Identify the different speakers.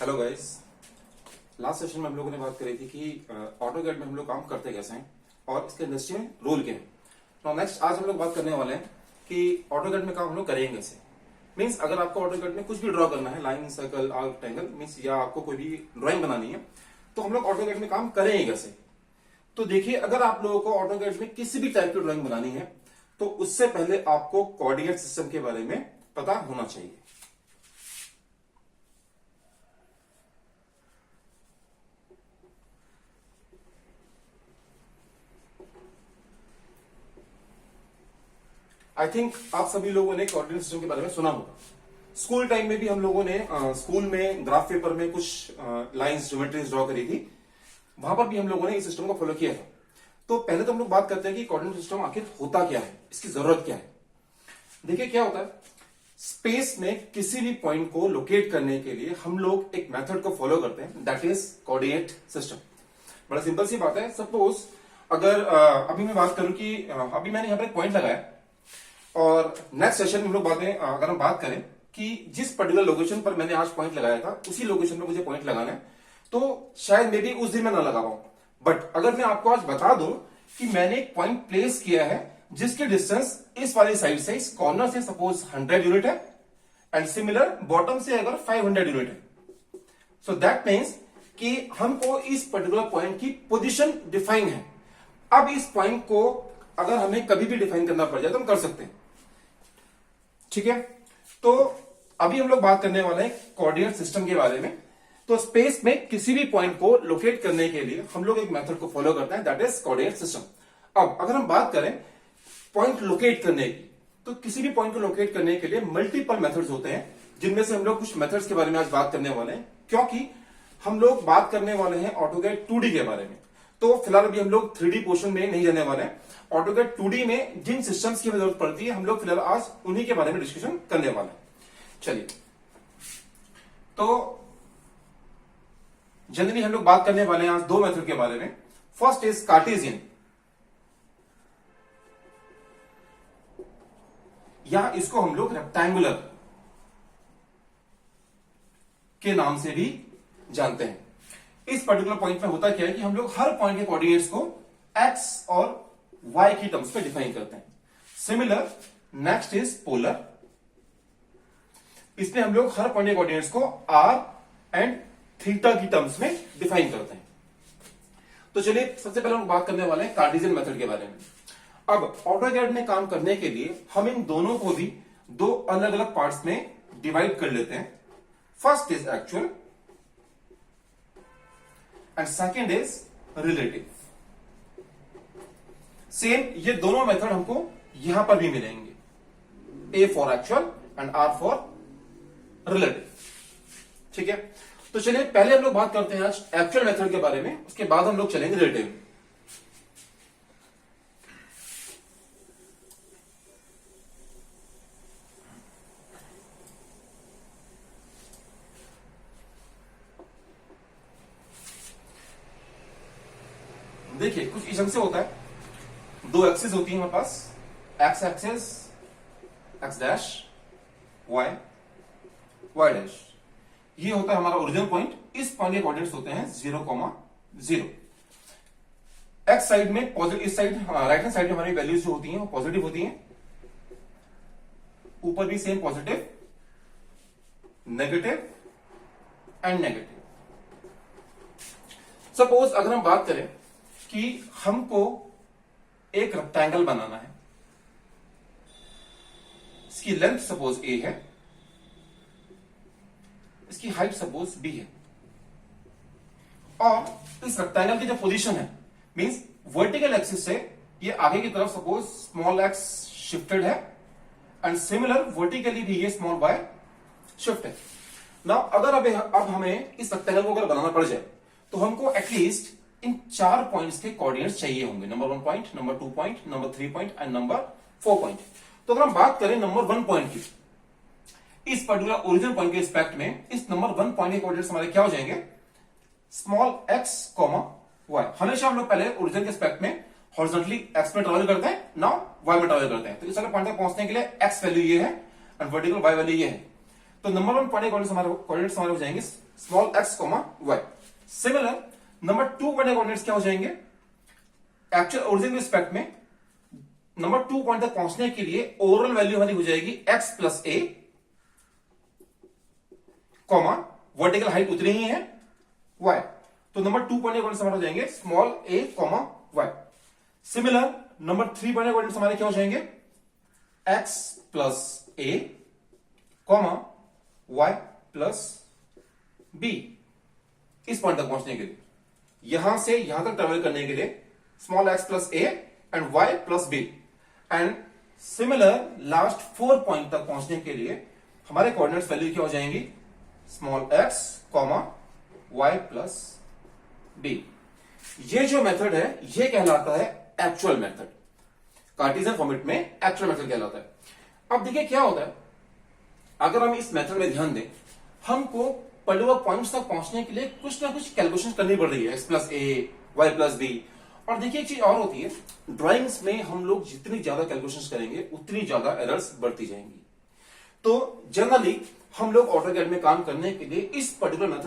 Speaker 1: Hello guys. Last session में हम लोगों ने बात करी थी कि ऑटोकैड में हम लोग काम करते कैसे हैं और इसके इंडस्ट्री में रोल क्या है। तो नेक्स्ट आज हम लोग बात करने वाले हैं कि ऑटोकैड में काम हम लोग करेंगे कैसे। मीन्स अगर आपको ऑटोकैड में कुछ भी ड्रॉ करना है, line, circle, arc, rectangle, means या आपको कोई भी ड्राइंग बनानी है, तो हम लोग ऑटोकैड में काम करेंगे कैसे। तो देखिए, अगर आप लोगों को ऑटोकैड में किसी भी टाइप की ड्राइंग बनानी है तो उससे पहले आपको कोऑर्डिनेट सिस्टम के बारे में पता होना चाहिए। आई थिंक आप सभी लोगों ने कोऑर्डिनेट सिस्टम के बारे में सुना होगा। स्कूल टाइम में भी हम लोगों ने स्कूल में ग्राफ पेपर में कुछ लाइंस, ज्योमेट्रीज ड्रॉ करी थी। वहां पर भी हम लोगों ने इस सिस्टम को फॉलो किया था। तो पहले तो हम लोग बात करते हैं कि कोऑर्डिनेट सिस्टम आखिर होता क्या है, इसकी जरूरत क्या है। देखिए क्या होता है, स्पेस में किसी भी पॉइंट को लोकेट करने के लिए हम लोग एक मेथड को फॉलो करते हैं, दैट इज कोऑर्डिनेट सिस्टम। बड़ा सिंपल सी बात है। सपोज अगर अभी मैं बात करूं कि अभी मैंने यहां पर एक पॉइंट लगाया और नेक्स्ट सेशन में हम लोग अगर हम बात करें कि जिस पर्टिकुलर लोकेशन पर मैंने आज पॉइंट लगाया था उसी लोकेशन पर मुझे पॉइंट लगाना है, तो शायद मे बी उस दिन मैं ना लगा पाऊं। बट अगर मैं आपको आज बता दूं कि मैंने एक पॉइंट प्लेस किया है जिसकी डिस्टेंस इस वाली साइड से, इस कॉर्नर से सपोज 100 यूनिट है एंड सिमिलर बॉटम से अगर 500 यूनिट है, सो दैट मीन्स कि हमको इस पर्टिकुलर पॉइंट की पोजीशन डिफाइन है। अब इस पॉइंट को अगर हमें कभी भी डिफाइन करना पड़ जाए तो हम कर सकते हैं, ठीक है। तो अभी हम लोग बात करने वाले हैं कोऑर्डिनेट सिस्टम के बारे में। तो स्पेस में किसी भी पॉइंट को लोकेट करने के लिए हम लोग एक मेथड को फॉलो करते हैं, दैट इज कोऑर्डिनेट सिस्टम। अब अगर हम बात करें पॉइंट लोकेट करने की, तो किसी भी पॉइंट को लोकेट करने के लिए मल्टीपल मेथड्स होते हैं, जिनमें से हम लोग कुछ मेथड्स के बारे में आज बात करने वाले हैं, क्योंकि हम लोग बात करने वाले हैं ऑटोकैड 2D के बारे में। तो फिलहाल अभी हम लोग 3D पोर्शन में नहीं जाने वाले हैं। ऑटोकैड 2D में जिन सिस्टम्स की जरूरत पड़ती है हम लोग फिलहाल आज उन्हीं के बारे में डिस्कशन करने वाले हैं। चलिए, तो जनरली हम लोग बात करने वाले हैं आज दो मेथड के बारे में। फर्स्ट इज कार्टेशियन, या इसको हम लोग रेक्टेंगुलर के नाम से भी जानते हैं। इस पर्टिकुलर पॉइंट में होता क्या है कि हम लोग हर पॉइंट के कोऑर्डिनेट्स को एक्स और वाई की टर्म्स पे डिफाइन करते हैं। सिमिलर नेक्स्ट इज पोलर, इसमें हम लोग हर पॉइंट के कोऑर्डिनेट्स को आर एंड थीटा की टर्म्स में डिफाइन करते हैं। तो चलिए सबसे पहले हम बात करने वाले हैं कार्टेशियन मेथड के बारे में। अब ऑटोकैड में काम करने के लिए हम इन दोनों को भी दो अलग अलग पार्ट्स में डिवाइड कर लेते हैं। First is actual and second is relative. Same ये दोनों मेथड हमको यहां पर भी मिलेंगे, A for actual and R for relative, ठीक है। तो चलिए पहले हम लोग बात करते हैं आज एक्चुअल मेथड के बारे में, उसके बाद हम लोग चलेंगे रिलेटिव। देखिए कुछ इस ढंग से होता है, दो एक्सिस होती है हमारे पास, X axis, X dash, Y, Y dash. ये होता है हमारा ओरिजिनल पॉइंट। इस पॉइंट के कोऑर्डिनेट्स होते हैं 0,0। एक्स साइड में पॉजिटिव, इस साइड राइट हैंड साइड में हमारी वैल्यूज जो होती हैं वो पॉजिटिव होती हैं, ऊपर भी same positive, negative and negative. Suppose अगर हम बात करें कि हमको एक रेक्टेंगल बनाना है, इसकी लेंथ सपोज a है, इसकी हाइट सपोज b है, और इस रेक्टेंगल की जो पोजीशन है मींस वर्टिकल एक्सिस से ये आगे की तरफ सपोज स्मॉल x शिफ्टेड है एंड सिमिलर वर्टिकली भी ये स्मॉल y शिफ्ट है। नाउ अगर अब हमें इस रेक्टेंगल को अगर बनाना पड़ जाए तो हमको एटलीस्ट इन 4 पॉइंट्स के कोऑर्डिनेट्स चाहिए होंगे, number 1 point, number 2 point, number 3 point and number 4 point. तो अगर हम बात करें नंबर 1 पॉइंट की, इस पर्टिकुलर ओरिजिनल पॉइंट के रिस्पेक्ट में इस नंबर 1 पॉइंट के कोऑर्डिनेट्स हमारे क्या हो जाएंगे, स्मॉल x, y। हमेशा हम लोग पहले ओरिजिनल के रिस्पेक्ट में हॉरिजॉन्टली x में ट्रैवल करते हैं, नाउ y में ट्रैवल करते हैं। तो इस वाले पॉइंट तक पहुंचने के लिए x वैल्यू ये है एंड वर्टिकल y वैल्यू ये है। तो नंबर 1 पॉइंट के कोऑर्डिनेट्स हमारे हो जाएंगे small X comma Y. Similar number 2 point coordinates क्या हो जाएंगे, एक्चुअल ओरिजिन रिस्पेक्ट में नंबर 2 पॉइंट तक पहुंचने के लिए ओवरऑल वैल्यू हमारी हो जाएगी X plus A, comma vertical height उतनी ही है वाई। तो नंबर 2 पॉइंट कोऑर्डिनेट्स हमारे हो जाएंगे small A comma Y. Similar number 3 point coordinates हमारे क्या हो जाएंगे, X plus A comma Y plus B. इस पॉइंट तक पहुंचने के लिए यहां से यहां तक ट्रेवल करने के लिए small X plus A and Y plus B. And similar last 4 point तक पहुंचने के लिए हमारे कोऑर्डिनेट्स वैल्यू क्या हो जाएंगी, small X comma Y plus B. ये जो मेथड है ये कहलाता है एक्चुअल मेथड, कार्टेशियन फॉर्मेट में एक्चुअल मेथड कहलाता है। अब देखिए क्या होता है, अगर हम इस मेथड में ध्यान दें, हमको पर्टिकुलर पॉइंट्स तक पहुंचने के लिए कुछ ना कुछ कैलकुलेशन करनी पड़ रही है, एक्स प्लस ए वाई प्लस बी। और देखिए एक चीज और होती है, ड्राइंग्स में हम लोग जितनी ज्यादा कैलकुलेशंस करेंगे उतनी ज्यादा एरर्स बढ़ती जाएंगी। तो जनरली हम लोग ऑटोकैड में काम करने के लिए इस पर्टिकुलर मेथड